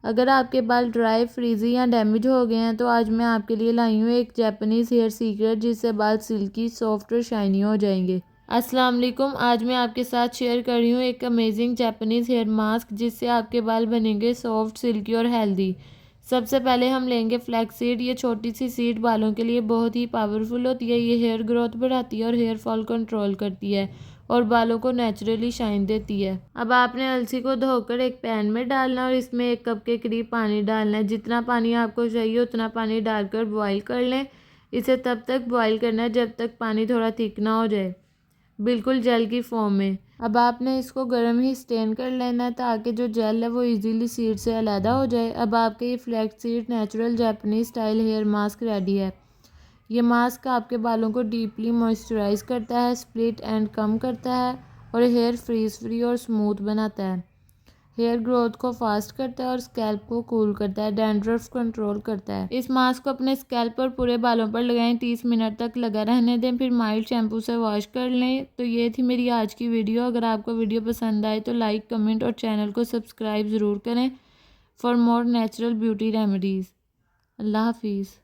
अगर आपके बाल ड्राई, फ्रीजी या डैमेज हो गए हैं तो आज मैं आपके लिए लाई हूँ एक जापानीज़ हेयर सीक्रेट जिससे बाल सिल्की, सॉफ्ट और शाइनी हो जाएंगे। अस्सलाम वालेकुम। आज मैं आपके साथ शेयर कर रही हूँ एक अमेजिंग जापानीज़ हेयर मास्क जिससे आपके बाल बनेंगे सॉफ्ट, सिल्की और हेल्दी। सबसे पहले हम लेंगे फ्लैक्स सीड। ये छोटी सी सीड बालों के लिए बहुत ही पावरफुल होती है। ये हेयर ग्रोथ बढ़ाती है और हेयर फॉल कंट्रोल करती है और बालों को नेचुरली शाइन देती है। अब आपने अलसी को धोकर एक पैन में डालना और इसमें 1 कप के करीब पानी डालना है। जितना पानी आपको चाहिए उतना पानी डालकर बॉईल कर लें। इसे तब तक बॉईल करना है जब तक पानी थोड़ा थिक ना हो जाए, बिल्कुल जेल की फॉर्म में। अब आपने इसको गर्म ही स्टेन कर लेना है ताकि जो जेल है वो इजीली सीड से अलहदा हो जाए। अब आपके ये flax seed natural Japanese style hair mask ready है। ये मास्क आपके बालों को डीपली मॉइस्चराइज करता है, स्प्लिट एंड कम करता है और हेयर फ्रीज फ्री और स्मूथ बनाता है। हेयर ग्रोथ को फास्ट करता है और स्कैल्प को कूल करता है, डैंड्रफ कंट्रोल करता है। इस मास्क को अपने स्कैल्प पर पूरे बालों पर लगाएं, 30 मिनट तक लगा रहने दें, फिर माइल्ड शैम्पू से वॉश कर लें। तो ये थी मेरी आज की वीडियो। अगर आपको वीडियो पसंद आए तो लाइक, कमेंट और चैनल को सब्सक्राइब ज़रूर करें for more natural beauty remedies. अल्लाह हाफिज़।